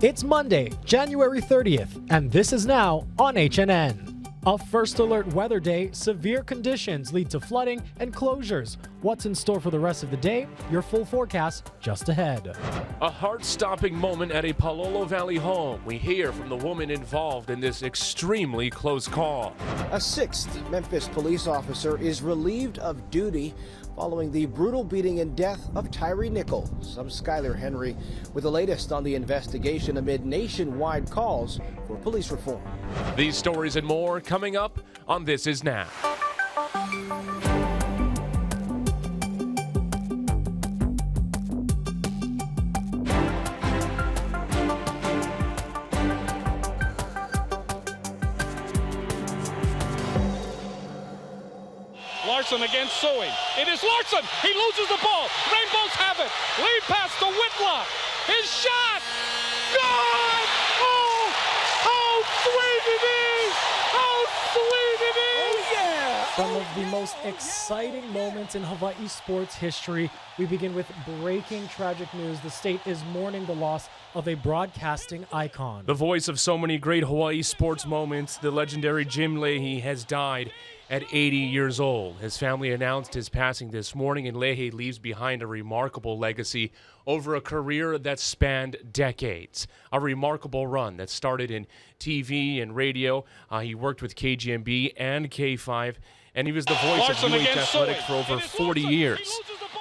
It's Monday, January 30th, and this is now on HNN. A first alert weather day, severe conditions lead to flooding and closures. What's in store for the rest of the day? Your full forecast just ahead. A heart-stopping moment at a Palolo Valley home. We hear from the woman involved in this extremely close call. A sixth Memphis police officer is relieved of duty following the brutal beating and death of Tyree Nichols. I'm Skylar Henry with the latest on the investigation amid nationwide calls for police reform. These stories and more coming up on This Is Now. Larson against Suey. It is Larson. He loses the ball. Rainbows have it. Lead pass to Whitlock. His shot. Good! Oh, how sweet it is! How sweet it is! Oh, yeah! Some of the most exciting moments in Hawaii sports history. We begin with breaking tragic news. The state is mourning the loss of a broadcasting icon. The voice of so many great Hawaii sports moments, the legendary Jim Leahy has died at 80 years old. His family announced his passing this morning, and Leahy leaves behind a remarkable legacy over a career that spanned decades. A remarkable run that started in TV and radio. He worked with KGMB and K5, and he was the voice of UH Athletics for over 40 years.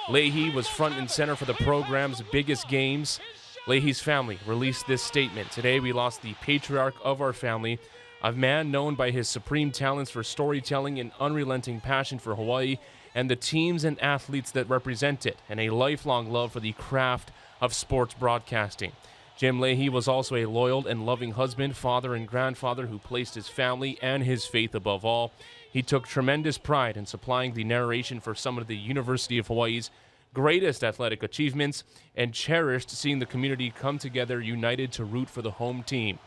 Leahy was front and center for the program's biggest games. Leahy's family released this statement. Today we lost the patriarch of our family, a man known by his supreme talents for storytelling and unrelenting passion for Hawaii and the teams and athletes that represent it, and a lifelong love for the craft of sports broadcasting. Jim Leahy was also a loyal and loving husband, father, and grandfather who placed his family and his faith above all. He took tremendous pride in supplying the narration for some of the University of Hawaii's greatest athletic achievements and cherished seeing the community come together united to root for the home team.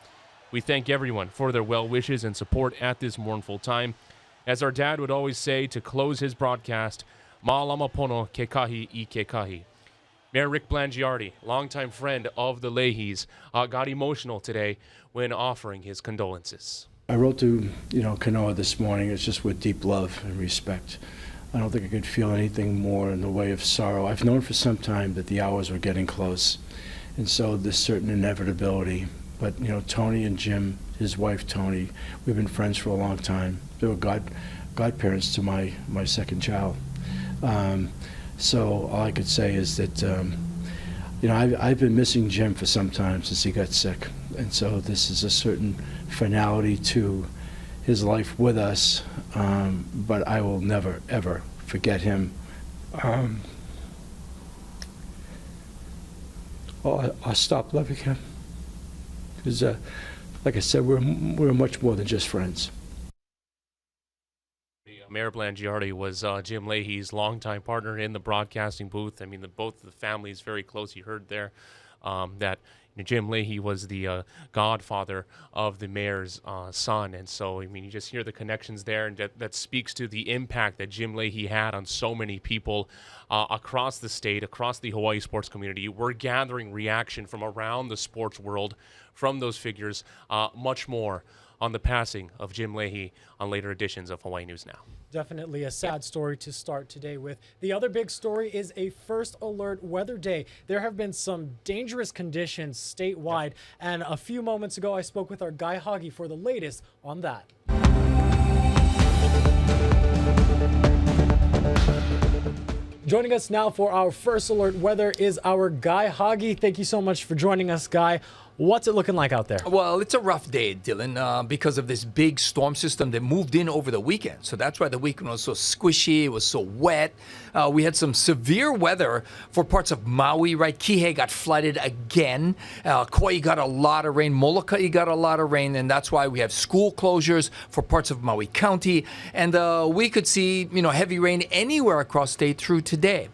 We thank everyone for their well wishes and support at this mournful time. As our dad would always say to close his broadcast, Ma'alama pono ke kahi I ke kahi. Mayor Rick Blangiardi, longtime friend of the Leahys, got emotional today when offering his condolences. I wrote to, Kanoa this morning. It's just with deep love and respect. I don't think I could feel anything more in the way of sorrow. I've known for some time that the hours were getting close, and so there's certain inevitability. But, Tony and Jim, his wife Tony, we've been friends for a long time. They were godparents to my second child. So all I could say is that, I've been missing Jim for some time since he got sick. And so this is a certain finality to his life with us, but I will never, ever forget him. I'll stop loving him. Because, like I said, we're much more than just friends. Mayor Blangiardi was Jim Leahy's longtime partner in the broadcasting booth. I mean, both the families very close. You heard there that Jim Leahy was the godfather of the mayor's son. And so, you just hear the connections there, and that speaks to the impact that Jim Leahy had on so many people across the state, across the Hawaii sports community. We're gathering reaction from around the sports world from those figures, much more on the passing of Jim Leahy on later editions of Hawaii News Now. Definitely a sad story to start today with. The other big story is a first alert weather day. There have been some dangerous conditions statewide, and a few moments ago I spoke with our Guy Hoggy for the latest on that. Joining us now for our first alert weather is our Guy Hoggy. Thank you so much for joining us, Guy. What's it looking like out there? Well, it's a rough day, Dylan, because of this big storm system that moved in over the weekend. So that's why the weekend was so squishy. It was so wet. We had some severe weather for parts of Maui, right? Kihei got flooded again. Kauai got a lot of rain. Molokai got a lot of rain, and that's why we have school closures for parts of Maui County. And we could see, heavy rain anywhere across state through today.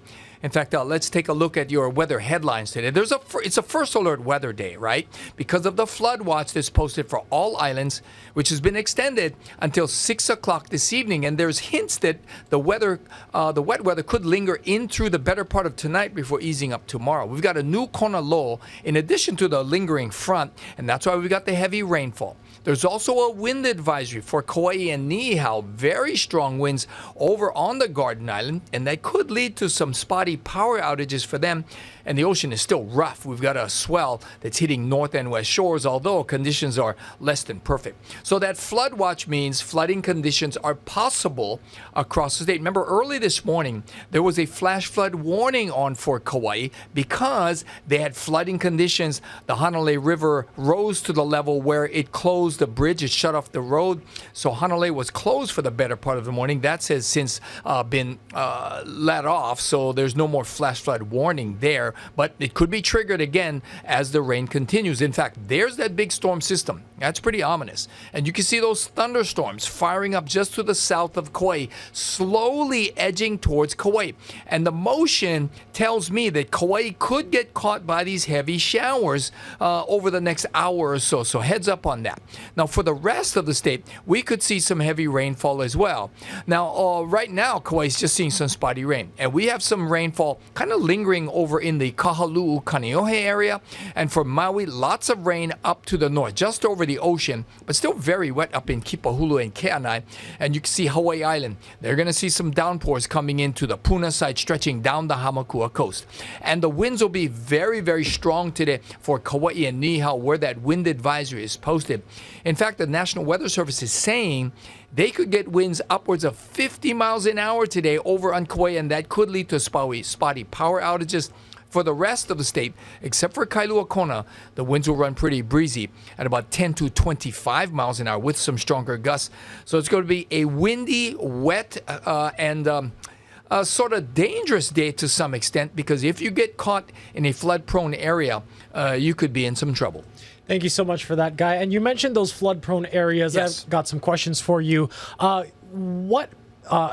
In fact, let's take a look at your weather headlines today. It's a first alert weather day, right? Because of the flood watch that's posted for all islands, which has been extended until 6 o'clock this evening. And there's hints that the wet weather could linger in through the better part of tonight before easing up tomorrow. We've got a new kona low in addition to the lingering front, and that's why we've got the heavy rainfall. There's also a wind advisory for Kauai and Niihau. Very strong winds over on the Garden Island, and that could lead to some spotty power outages for them. And the ocean is still rough. We've got a swell that's hitting north and west shores, although conditions are less than perfect. So that flood watch means flooding conditions are possible across the state. Remember, early this morning, there was a flash flood warning on for Kauai because they had flooding conditions. The Hanalei River rose to the level where it closed the bridge. It shut off the road. So Hanalei was closed for the better part of the morning. That has since been let off, so there's no more flash flood warning there. But it could be triggered again as the rain continues. In fact, there's that big storm system. That's pretty ominous. And you can see those thunderstorms firing up just to the south of Kauai, slowly edging towards Kauai. And the motion tells me that Kauai could get caught by these heavy showers over the next hour or so. So heads up on that. Now, for the rest of the state, we could see some heavy rainfall as well. Now, right now, Kauai is just seeing some spotty rain. And we have some rainfall kind of lingering over in the Kahaluu, Kaneohe area. And for Maui, lots of rain up to the north, just over the ocean, but still very wet up in Kipahulu and Ke'anai. And you can see Hawaii Island. They're going to see some downpours coming into the Puna side, stretching down the Hamakua coast. And the winds will be very, very strong today for Kauai and Niihau, where that wind advisory is posted. In fact, the National Weather Service is saying they could get winds upwards of 50 miles an hour today over on Kauai, and that could lead to spotty power outages. For the rest of the state, except for Kailua Kona, the winds will run pretty breezy at about 10 to 25 miles an hour with some stronger gusts. So it's going to be a windy, wet, and a sort of dangerous day to some extent, because if you get caught in a flood-prone area, you could be in some trouble. Thank you so much for that, Guy. And you mentioned those flood-prone areas. Yes. I've got some questions for you. What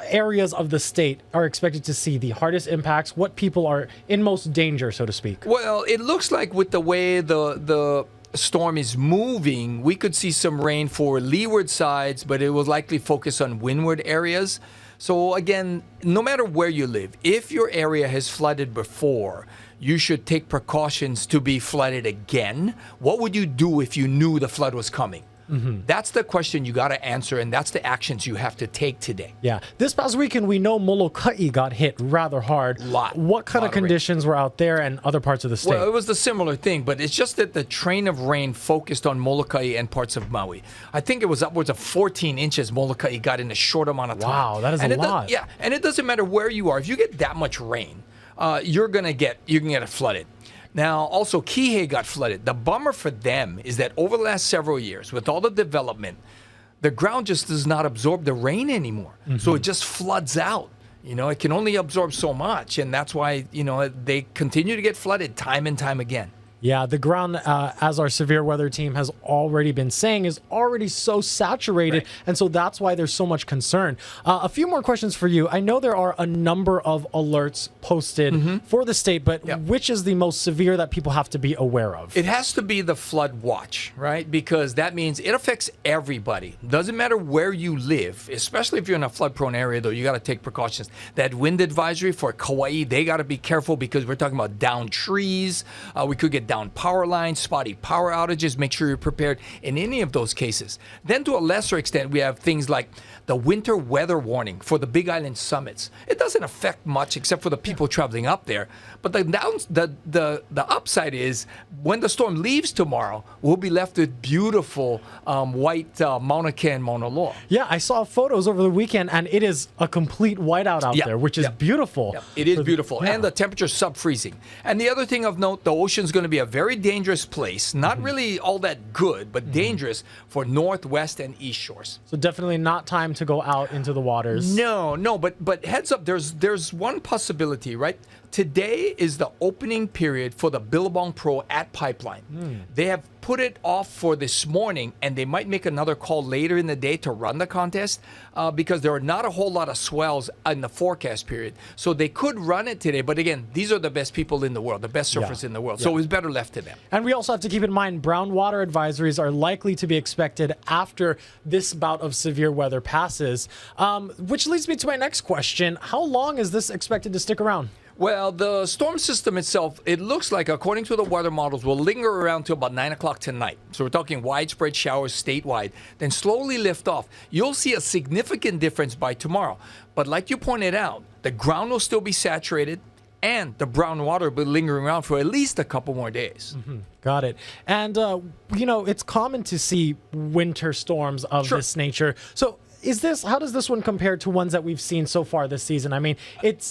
areas of the state are expected to see the hardest impacts? What people are in most danger, so to speak? Well, it looks like with the way the storm is moving, we could see some rain for leeward sides, but it will likely focus on windward areas. So again, no matter where you live, if your area has flooded before, you should take precautions to be flooded again. What would you do if you knew the flood was coming? That's the question you got to answer, and that's the actions you have to take today. Yeah. This past weekend, we know Molokai got hit rather hard. What kind of conditions were out there and other parts of the state? Well, it was a similar thing, but it's just that the train of rain focused on Molokai and parts of Maui. I think it was upwards of 14 inches Molokai got in a short amount of time. Wow, that is a lot. Yeah, and it doesn't matter where you are. If you get that much rain, you can get it flooded. Now, also, Kihei got flooded. The bummer for them is that over the last several years, with all the development, the ground just does not absorb the rain anymore. So it just floods out. You know, it can only absorb so much, and that's why, they continue to get flooded time and time again. Yeah, the ground, as our severe weather team has already been saying, is already so saturated, and so that's why there's so much concern. A few more questions for you. I know there are a number of alerts posted for the state, but which is the most severe that people have to be aware of? It has to be the flood watch, right? Because that means it affects everybody. Doesn't matter where you live, especially if you're in a flood-prone area, though, you got to take precautions. That wind advisory for Kauai, they got to be careful because we're talking about downed trees. We could get down power lines, spotty power outages. Make sure you're prepared in any of those cases. Then to a lesser extent, we have things like the winter weather warning for the Big Island summits. It doesn't affect much except for the people traveling up there. But the upside is when the storm leaves tomorrow, we'll be left with beautiful white Mauna Kea and Mauna Loa. Yeah, I saw photos over the weekend, and it is a complete whiteout out there, which is beautiful. It is beautiful, and the temperature's sub-freezing. And the other thing of note, the ocean's going to be a very dangerous place. Not really all that good, but dangerous for northwest and east shores. So definitely not time to go out into the waters. No, but heads up, there's one possibility, right? Today is the opening period for the Billabong Pro at Pipeline. They have put it off for this morning, and they might make another call later in the day to run the contest because there are not a whole lot of swells in the forecast period. So they could run it today, but again, these are the best people in the world, the best surfers in the world. So it's better left to them. And we also have to keep in mind brown water advisories are likely to be expected after this bout of severe weather passes, which leads me to my next question. How long is this expected to stick around? Well, the storm system itself, it looks like, according to the weather models, will linger around till about 9 o'clock tonight. So we're talking widespread showers statewide, then slowly lift off. You'll see a significant difference by tomorrow. But like you pointed out, the ground will still be saturated, and the brown water will be lingering around for at least a couple more days. Got it. And, you know, it's common to see winter storms of this nature. So how does this one compare to ones that we've seen so far this season? I mean,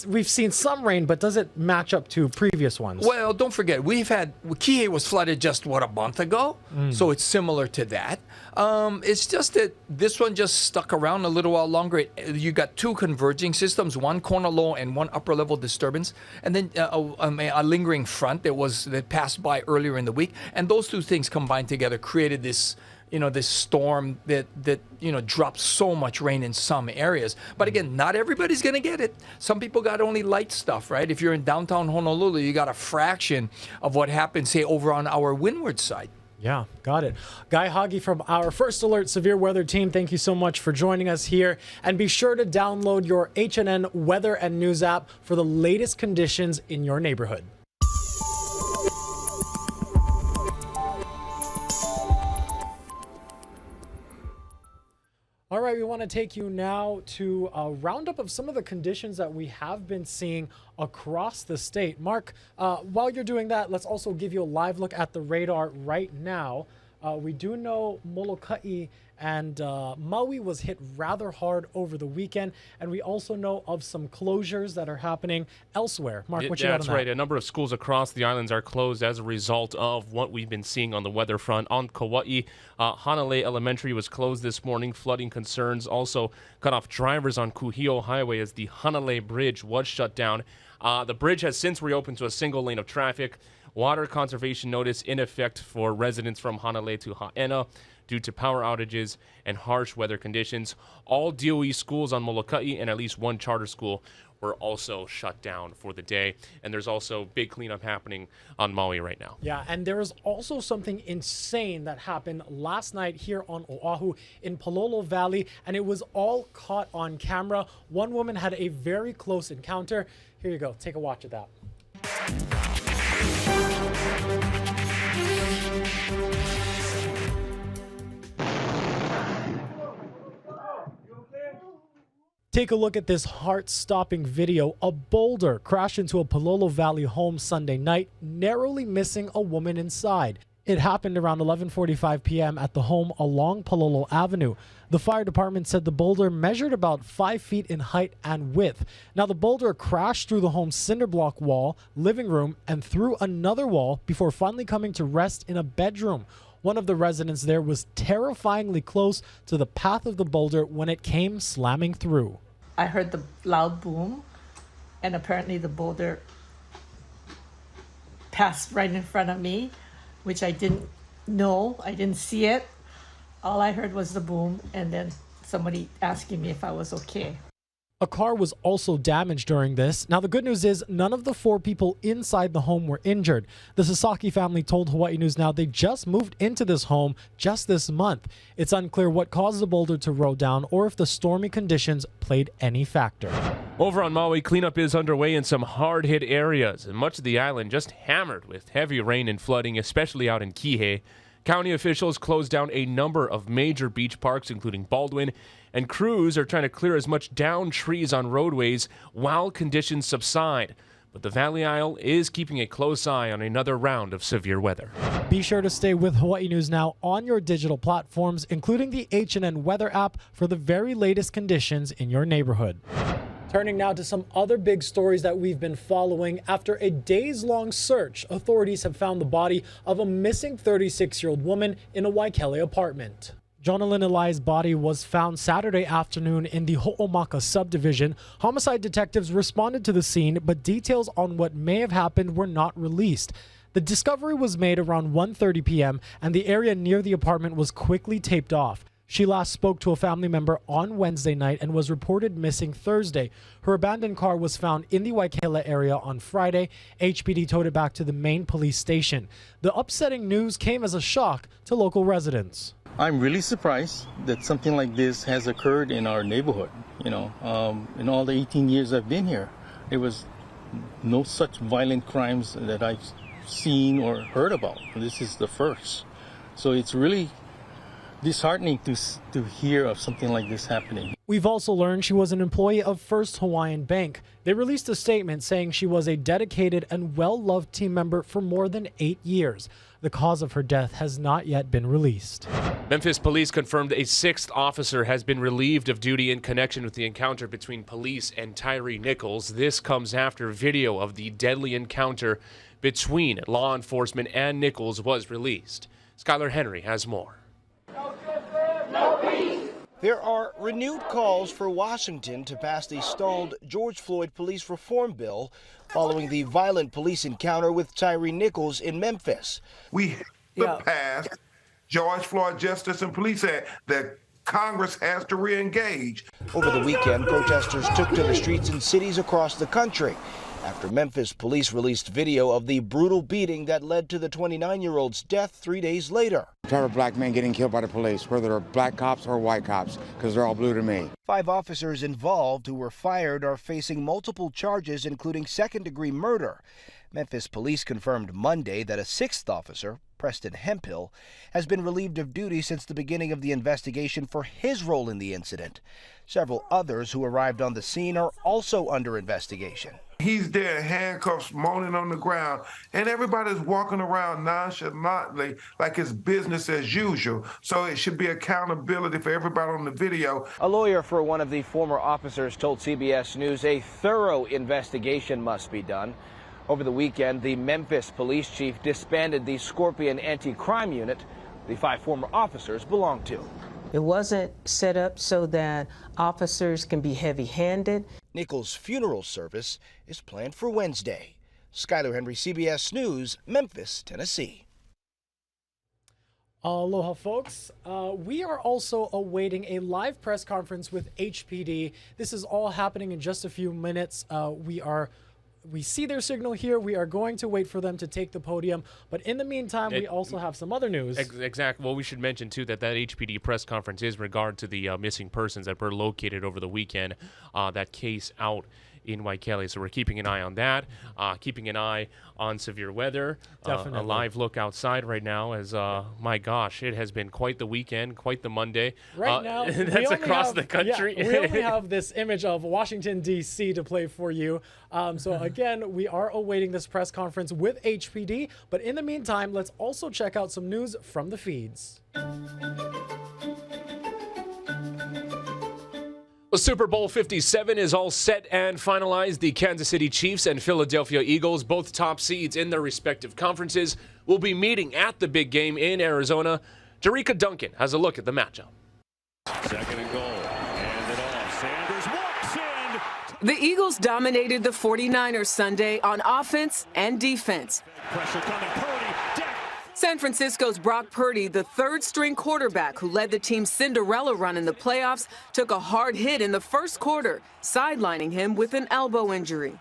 we've seen some rain, but does it match up to previous ones? Well, don't forget, Kihei was flooded just, a month ago? So it's similar to that. It's just that this one just stuck around a little while longer. You got two converging systems, one corner low and one upper level disturbance, and then a lingering front that passed by earlier in the week. And those two things combined together created this storm that dropped so much rain in some areas. But again, not everybody's going to get it. Some people got only light stuff, right? If you're in downtown Honolulu, you got a fraction of what happened, say, over on our windward side. Yeah, got it. Guy Hoggy from our First Alert Severe Weather team, thank you so much for joining us here. And be sure to download your HNN Weather and News app for the latest conditions in your neighborhood. All right, we want to take you now to a roundup of some of the conditions that we have been seeing across the state. Mark, while you're doing that, let's also give you a live look at the radar right now. We do know Molokai and Maui was hit rather hard over the weekend, and we also know of some closures that are happening elsewhere. Mark, what you got on that? That's right. A number of schools across the islands are closed as a result of what we've been seeing on the weather front. On Kauai, Hanalei Elementary was closed this morning. Flooding concerns also cut off drivers on Kuhio Highway as the Hanalei Bridge was shut down. The bridge has since reopened to a single lane of traffic. Water conservation notice in effect for residents from Hanalei to Haena due to power outages and harsh weather conditions. All DOE schools on Molokai and at least one charter school were also shut down for the day. And there's also big cleanup happening on Maui right now. Yeah, and there is also something insane that happened last night here on Oahu in Palolo Valley, and it was all caught on camera. One woman had a very close encounter. Here you go. Take a watch of that. Take a look at this heart-stopping video. A boulder crashed into a Palolo Valley home Sunday night, narrowly missing a woman inside. It happened around 11:45 p.m. at the home along Palolo Avenue. The fire department said the boulder measured about 5 feet in height and width. Now, the boulder crashed through the home's cinder block wall, living room, and through another wall before finally coming to rest in a bedroom. One of the residents there was terrifyingly close to the path of the boulder when it came slamming through. I heard the loud boom, and apparently the boulder passed right in front of me, which I didn't know. I didn't see it. All I heard was the boom, and then somebody asking me if I was okay. A car was also damaged during this. Now, the good news is none of the 4 people inside the home were injured. The Sasaki family told Hawaii News Now they just moved into this home just this month. It's unclear what caused the boulder to roll down or if the stormy conditions played any factor. Over on Maui, cleanup is underway in some hard-hit areas, and much of the island just hammered with heavy rain and flooding, especially out in Kihei. County officials closed down a number of major beach parks, including Baldwin, and crews are trying to clear as much downed trees on roadways while conditions subside. But the Valley Isle is keeping a close eye on another round of severe weather. Be sure to stay with Hawaii News Now on your digital platforms, including the HNN Weather app, for the very latest conditions in your neighborhood. Turning now to some other big stories that we've been following. After a days-long search, authorities have found the body of a missing 36-year-old woman in a Waikele apartment. Jonalyn Eli's body was found Saturday afternoon in the Ho'omaka subdivision. Homicide detectives responded to the scene, but details on what may have happened were not released. The discovery was made around 1:30 p.m., and the area near the apartment was quickly taped off. She last spoke to a family member on Wednesday night and was reported missing Thursday. Her abandoned car was found in the Waikele area on Friday. HPD towed it back to the main police station. The upsetting news came as a shock to local residents. I'm really surprised that something like this has occurred in our neighborhood. In all the 18 years I've been here, there was no such violent crimes that I've seen or heard about. This is the first. So it's really disheartening to hear of something like this happening. We've also learned she was an employee of First Hawaiian Bank. They released a statement saying she was a dedicated and well-loved team member for more than 8 years. The cause of her death has not yet been released. Memphis police confirmed a 6th officer has been relieved of duty in connection with the encounter between police and Tyree Nichols. This comes after video of the deadly encounter between law enforcement and Nichols was released. Skylar Henry has more. There are renewed calls for Washington to pass the stalled George Floyd police reform bill following the violent police encounter with Tyree Nichols in Memphis. We have to pass George Floyd Justice and Police Act that Congress has to re-engage. Over the weekend, protesters took to the streets in cities across the country after Memphis police released video of the brutal beating that led to the 29-year-old's death 3 days later. Tired of black men getting killed by the police, whether they're black cops or white cops, because they're all blue to me. 5 officers involved who were fired are facing multiple charges, including second-degree murder. Memphis police confirmed Monday that a 6th officer, Preston Hemphill, has been relieved of duty since the beginning of the investigation for his role in the incident. Several others who arrived on the scene are also under investigation. He's there in handcuffs, moaning on the ground, and everybody's walking around nonchalantly like it's business as usual. So it should be accountability for everybody on the video. A lawyer for one of the former officers told CBS News a thorough investigation must be done. Over the weekend, the Memphis police chief disbanded the Scorpion anti-crime unit the 5 former officers belonged to. It wasn't set up so that officers can be heavy-handed. Nichols' funeral service is planned for Wednesday. Skylar Henry, CBS News, Memphis, Tennessee. Aloha, folks. We are also awaiting a live press conference with HPD. This is all happening in just a few minutes. We see their signal here. We are going to wait for them to take the podium. But in the meantime, we also have some other news. Exactly. Well, we should mention, too, that HPD press conference is in regard to the missing persons that were located over the weekend, that case out in Waikele. So we're keeping an eye on that, keeping an eye on severe weather. Definitely. A live look outside right now as, my gosh, it has been quite the weekend, quite the Monday. Right now, that's across the country. Yeah, we only have this image of Washington, D.C. to play for you. So again, we are awaiting this press conference with HPD. But in the meantime, let's also check out some news from the feeds. Well, Super Bowl 57 is all set and finalized. The Kansas City Chiefs and Philadelphia Eagles, both top seeds in their respective conferences, will be meeting at the big game in Arizona. Jerika Duncan has a look at the matchup. 2nd and goal. Hand it off. Sanders walks in. The Eagles dominated the 49ers Sunday on offense and defense. Pressure coming. Purdy. San Francisco's Brock Purdy, the 3rd-string quarterback who led the team's Cinderella run in the playoffs, took a hard hit in the first quarter, sidelining him with an elbow injury.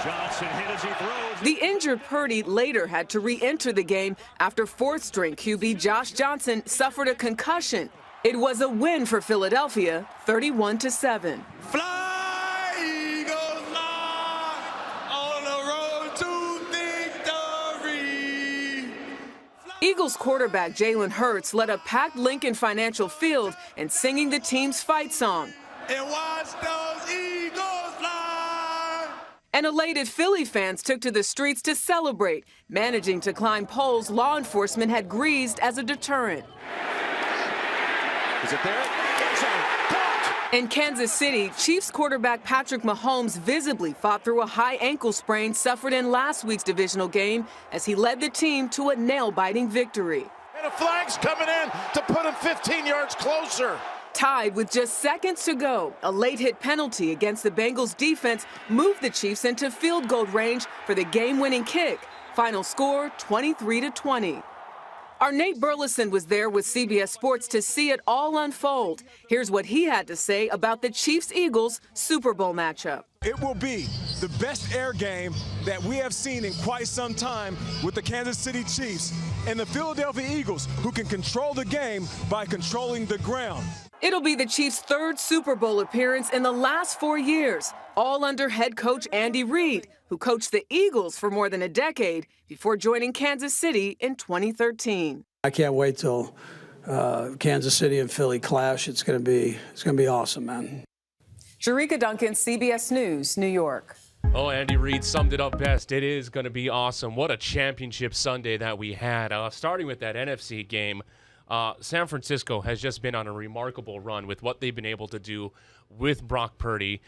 Johnson hit as he throws. The injured Purdy later had to re-enter the game after 4th-string QB Josh Johnson suffered a concussion. It was a win for Philadelphia, 31-7. Eagles quarterback Jalen Hurts led a packed Lincoln Financial Field and singing the team's fight song. And watch those Eagles fly. And elated Philly fans took to the streets to celebrate, managing to climb poles law enforcement had greased as a deterrent. Is it there? In Kansas City, Chiefs quarterback Patrick Mahomes visibly fought through a high ankle sprain suffered in last week's divisional game as he led the team to a nail-biting victory. And a flag's coming in to put him 15 yards closer. Tied with just seconds to go, a late hit penalty against the Bengals defense moved the Chiefs into field goal range for the game-winning kick. Final score, 23-20. Our Nate Burleson was there with CBS Sports to see it all unfold. Here's what he had to say about the Chiefs-Eagles Super Bowl matchup. It will be the best air game that we have seen in quite some time with the Kansas City Chiefs and the Philadelphia Eagles, who can control the game by controlling the ground. It'll be the Chiefs' third Super Bowl appearance in the last 4 years, all under head coach Andy Reid, who coached the Eagles for more than a decade before joining Kansas City in 2013. I can't wait till Kansas City and Philly clash. It's gonna be awesome, man. Sharika Duncan, CBS News, New York. Oh, Andy Reid summed it up best. It is going to be awesome. What a championship Sunday that we had. Starting with that NFC game, San Francisco has just been on a remarkable run with what they've been able to do with Brock Purdy.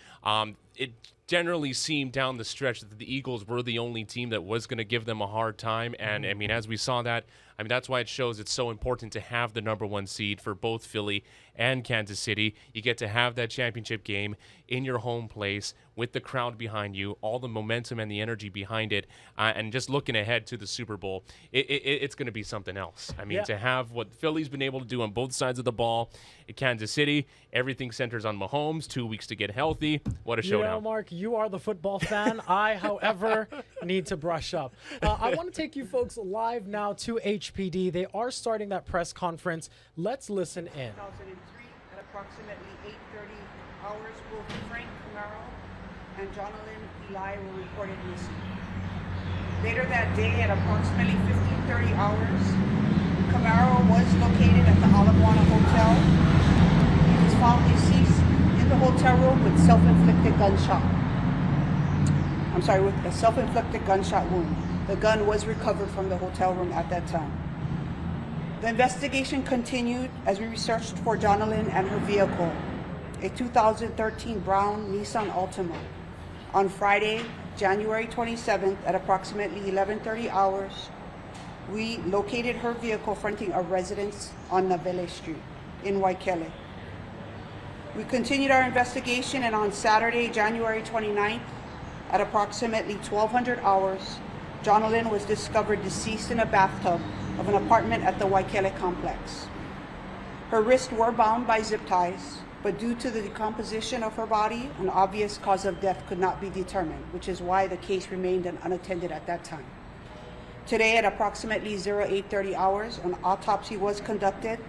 It generally seemed down the stretch that the Eagles were the only team that was going to give them a hard time. And, I mean, as we saw that, I mean, that's why it shows it's so important to have the #1 seed for both Philly and Kansas City. You get to have that championship game in your home place with the crowd behind you, all the momentum and the energy behind it, and just looking ahead to the Super Bowl, it's going to be something else. I mean, to have what Philly's been able to do on both sides of the ball in Kansas City, everything centers on Mahomes, 2 weeks to get healthy. What a showdown. You know, Mark, you are the football fan. I, however, need to brush up. I want to take you folks live now to HPD. They are starting that press conference. Let's listen in. 2003 at approximately 8:30 hours, both Frank Camaro and Jonathan Eli were reported missing. Later that day at approximately 15:30 hours, Camaro was located at the Alamoana Hotel. He was found deceased in the hotel room with self-inflicted gunshot. With a self-inflicted gunshot wound. The gun was recovered from the hotel room at that time. The investigation continued as we researched for Jonalyn and her vehicle, a 2013 brown Nissan Altima. On Friday, January 27th at approximately 11:30 hours, we located her vehicle fronting a residence on Navele Street in Waikele. We continued our investigation, and on Saturday, January 29th at approximately 1200 hours, Jonalyn was discovered deceased in a bathtub of an apartment at the Waikele complex. Her wrists were bound by zip ties, but due to the decomposition of her body, an obvious cause of death could not be determined, which is why the case remained unattended at that time. Today at approximately 0830 hours, an autopsy was conducted,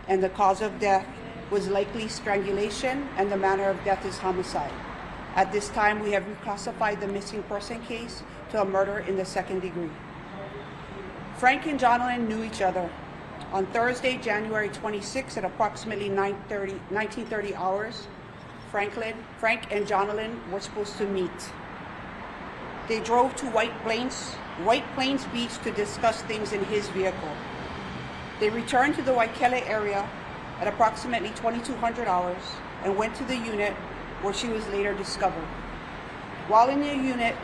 and the cause of death was likely strangulation, and the manner of death is homicide. At this time, we have reclassified the missing person case to a murder in the second degree. Frank and Jonalyn knew each other. On Thursday, January 26th at approximately 1930 hours, Frank and Jonalyn were supposed to meet. They drove to White Plains Beach to discuss things in his vehicle. They returned to the Waikele area at approximately 2200 hours and went to the unit where she was later discovered. While in the unit,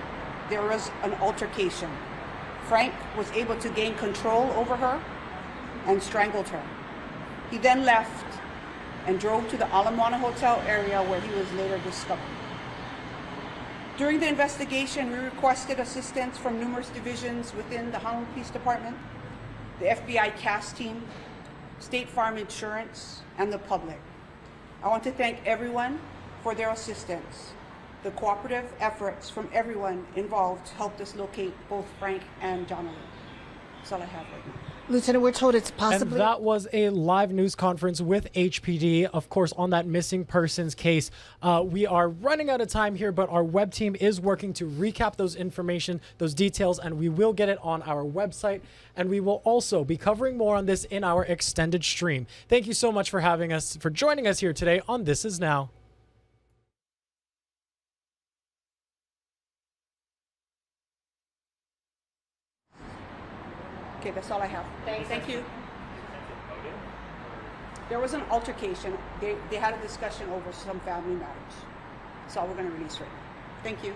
there was an altercation. Frank was able to gain control over her and strangled her. He then left and drove to the Alamoana Hotel area where he was later discovered. During the investigation, we requested assistance from numerous divisions within the Honolulu Police Department, the FBI CAS team, State Farm Insurance, and the public. I want to thank everyone for their assistance. The cooperative efforts from everyone involved helped us locate both Frank and Jonathan. That's all I have right now. Lieutenant, we're told it's possibly... And that was a live news conference with HPD, of course, on that missing persons case. We are running out of time here, but our web team is working to recap those information, those details, and we will get it on our website. And we will also be covering more on this in our extended stream. Thank you so much for joining us here today on This Is Now. Okay, that's all I have. Thank you. There was an altercation. They had a discussion over some family matters. That's all we're going to release right now. Thank you.